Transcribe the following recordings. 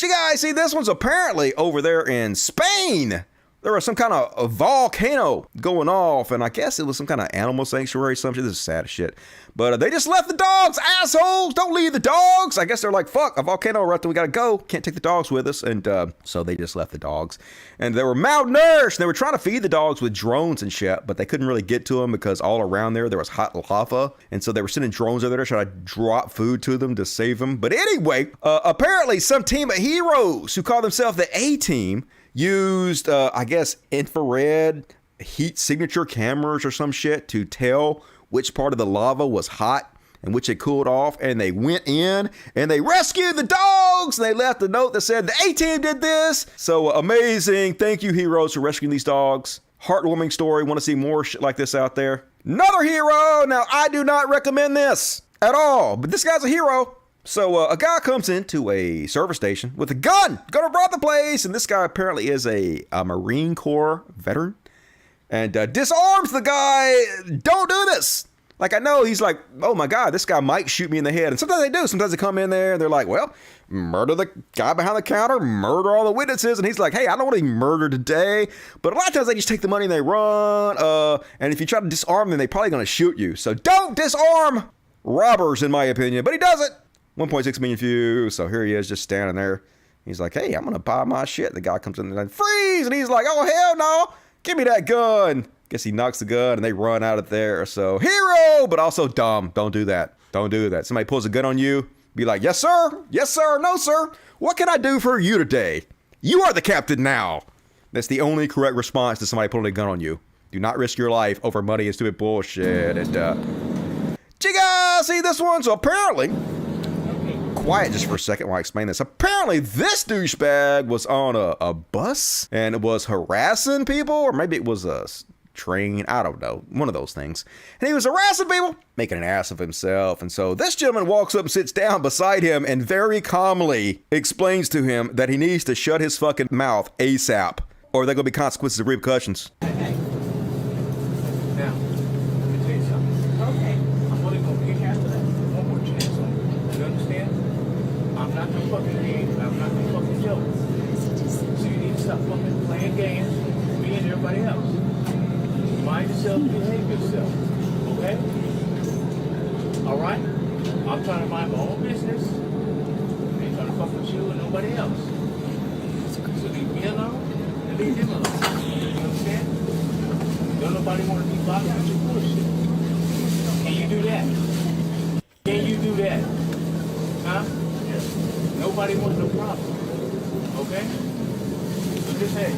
You guys see, this one's apparently over there in Spain. There was some kind of a volcano going off, and I guess it was some kind of animal sanctuary, some shit. This is sad as shit. But they just left the dogs, assholes. Don't leave the dogs. I guess they're like, fuck, a volcano erupted. We got to go. Can't take the dogs with us. And so they just left the dogs. And they were malnourished. They were trying to feed the dogs with drones and shit, but they couldn't really get to them because all around there was hot lava. And so they were sending drones over there trying to drop food to them to save them. But anyway, apparently some team of heroes who call themselves the A-Team used, I guess, infrared heat signature cameras or some shit to tell which part of the lava was hot and which it cooled off. And they went in and they rescued the dogs. And they left a note that said, the A-Team did this. So amazing. Thank you, heroes, for rescuing these dogs. Heartwarming story. Want to see more shit like this out there? Another hero. Now, I do not recommend this at all, but this guy's a hero. So a guy comes into a service station with a gun, gonna rob the place, and this guy apparently is a Marine Corps veteran, and disarms the guy. Don't do this. Like, I know he's like, oh my God, this guy might shoot me in the head, and sometimes they do. Sometimes they come in there and they're like, well, murder the guy behind the counter, murder all the witnesses, and he's like, hey, I don't want to be murdered today. But a lot of times they just take the money and they run, and if you try to disarm them, they're probably gonna shoot you. So don't disarm robbers, in my opinion. But he does it. 1.6 million views. So here he is just standing there. He's like, hey, I'm going to buy my shit. The guy comes in and like, freeze. And he's like, oh, hell no. Give me that gun. Guess he knocks the gun and they run out of there. So hero, but also dumb. Don't do that. Don't do that. Somebody pulls a gun on you. Be like, yes, sir. Yes, sir. No, sir. What can I do for you today? You are the captain now. That's the only correct response to somebody pulling a gun on you. Do not risk your life over money and stupid bullshit. And, you guys see this one? So apparently, quiet just for a second while I explain this. Apparently, this douchebag was on a bus and it was harassing people, or maybe it was a train. I don't know. One of those things. And he was harassing people, making an ass of himself. And so this gentleman walks up and sits down beside him and very calmly explains to him that he needs to shut his fucking mouth ASAP, or there are going to be consequences and repercussions. Hey. Now, let me tell you something. Okay. I'm only going to kick after that. One more chance on it. You understand? I'm not the fucking game. I'm not the fucking joke. So you need to stop fucking playing games with me and everybody else. Mind yourself, behave yourself. Okay? Alright? I'm trying to mind my own business. I ain't trying to fuck with you and nobody else. So leave me alone and leave him alone. You understand? Don't nobody want to be bothered with your bullshit. Can you do that? Can you do that? Huh? Nobody wants no problem. Okay? So just hey.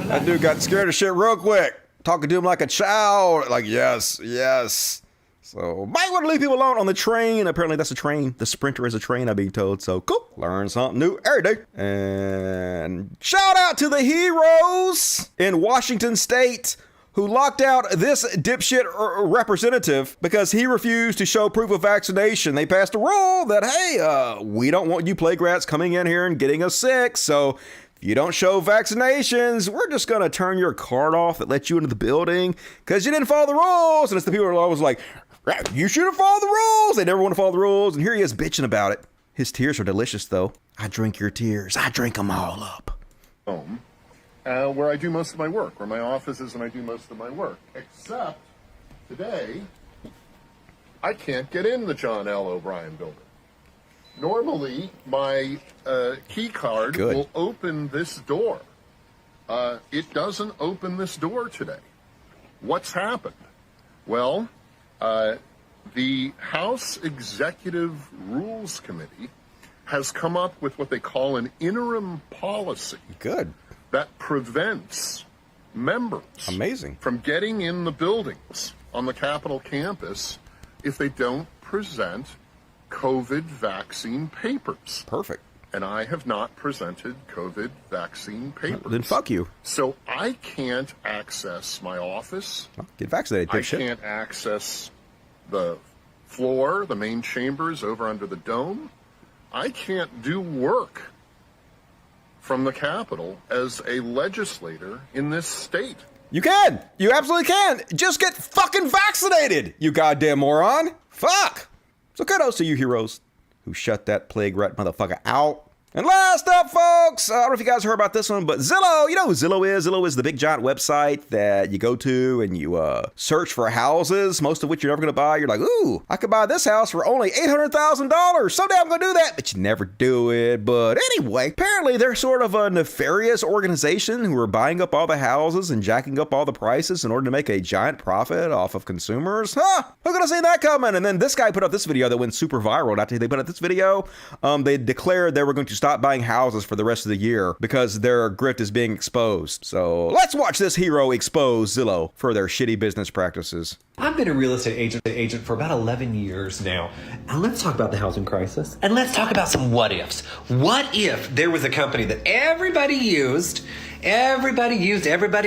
That dude got scared of shit real quick. Talking to him like a child. Like, yes, yes. So, might want to leave people alone on the train. Apparently, that's a train. The Sprinter is a train, I'm being told. So, cool. Learn something new every day. And shout out to the heroes in Washington State who locked out this dipshit representative because he refused to show proof of vaccination. They passed a rule that, hey, we don't want you plague rats coming in here and getting us sick. So, if you don't show vaccinations, we're just going to turn your card off that lets you into the building because you didn't follow the rules. And it's the people who are always like, you should have followed the rules. They never want to follow the rules. And here he is bitching about it. His tears are delicious, though. I drink your tears. I drink them all up. Home, where I do most of my work, where my office is and I do most of my work. Except today, I can't get in the John L. O'Brien building. Normally, my key card will open this door. It doesn't open this door today. What's happened? Well, the House Executive Rules Committee has come up with what they call an interim policy. Good. That prevents members from getting in the buildings on the Capitol campus if they don't present COVID vaccine papers. Perfect. And I have not presented COVID vaccine papers. Then fuck you. So I can't access my office. Well, get vaccinated, I can't access the floor, the main chambers over under the dome. I can't do work from the Capitol as a legislator in this state. You can. You absolutely can. Just get fucking vaccinated, you goddamn moron. Fuck. So kudos to you heroes who shut that plague rat motherfucker out. And last up, folks, I don't know if you guys heard about this one, but Zillow, you know who Zillow is? Zillow is the big giant website that you go to and you search for houses, most of which you're never going to buy. You're like, ooh, I could buy this house for only $800,000. Someday I'm going to do that, but you never do it. But anyway, apparently they're sort of a nefarious organization who are buying up all the houses and jacking up all the prices in order to make a giant profit off of consumers. Huh? Who could have seen that coming? And then this guy put up this video that went super viral. After they put up this video, they declared they were going to stop buying houses for the rest of the year because their grift is being exposed. So let's watch this hero expose Zillow for their shitty business practices. I've been a real estate agent for about 11 years now. And let's talk about the housing crisis. And let's talk about some what ifs. What if there was a company that everybody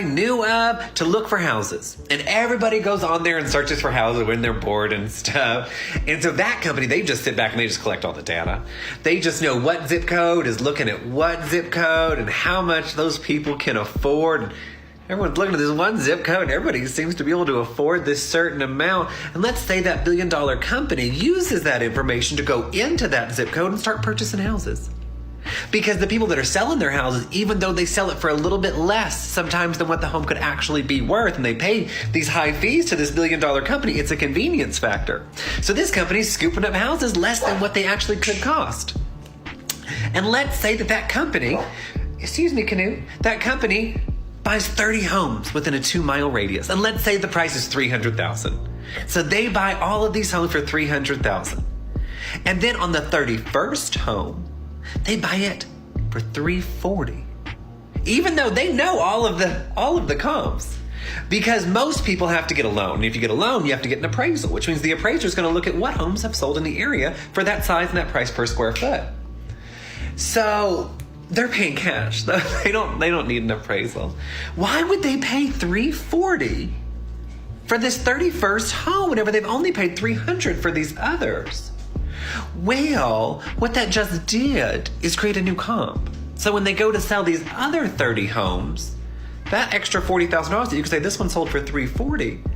knew of to look for houses, and everybody goes on there and searches for houses when they're bored and stuff. And so that company, they just sit back and they just collect all the data. They just know what zip code is looking at what zip code and how much those people can afford. Everyone's looking at this one zip code. Everybody seems to be able to afford this certain amount. And let's say that billion-dollar company uses that information to go into that zip code and start purchasing houses. Because the people that are selling their houses, even though they sell it for a little bit less sometimes than what the home could actually be worth, and they pay these high fees to this billion-dollar company, it's a convenience factor. So this company's scooping up houses less than what they actually could cost. And let's say that company, excuse me, Canute, that company buys 30 homes within a 2-mile radius. And let's say the price is $300,000. So they buy all of these homes for $300,000. And then on the 31st home, they buy it for $340,000, even though they know all of the comps, because most people have to get a loan. And if you get a loan, you have to get an appraisal, which means the appraiser is going to look at what homes have sold in the area for that size and that price per square foot. So they're paying cash. They don't need an appraisal. Why would they pay $340,000 for this 31st home whenever they've only paid $300,000 for these others? Well, what that just did is create a new comp. So when they go to sell these other 30 homes, that extra $40,000 that you could say this one sold for $340,000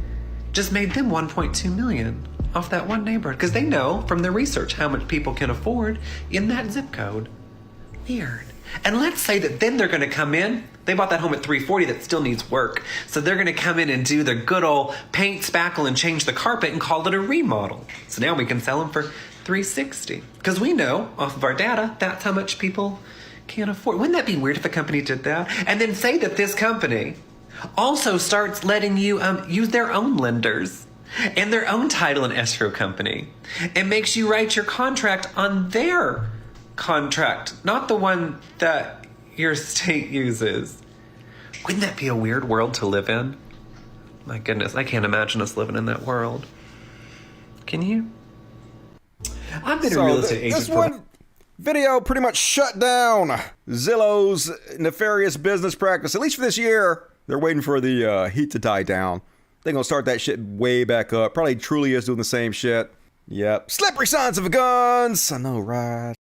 just made them $1.2 million off that one neighborhood, because they know from their research how much people can afford in that zip code. Weird. And let's say that then they're going to come in. They bought that home at $340,000 that still needs work. So they're going to come in and do the good old paint, spackle, and change the carpet and call it a remodel. So now we can sell them for $360,000. Because we know off of our data, that's how much people can't afford. Wouldn't that be weird if a company did that? And then say that this company also starts letting you use their own lenders and their own title and escrow company, and makes you write your contract on their contract, not the one that your state uses. Wouldn't that be a weird world to live in? My goodness, I can't imagine us living in that world. Can you? I've been a real estate agent this one video pretty much shut down Zillow's nefarious business practice, at least for this year. They're waiting for the heat to die down. They're gonna start that shit way back up. Probably Truly is doing the same shit. Yep. Slippery sons of guns. I know, right?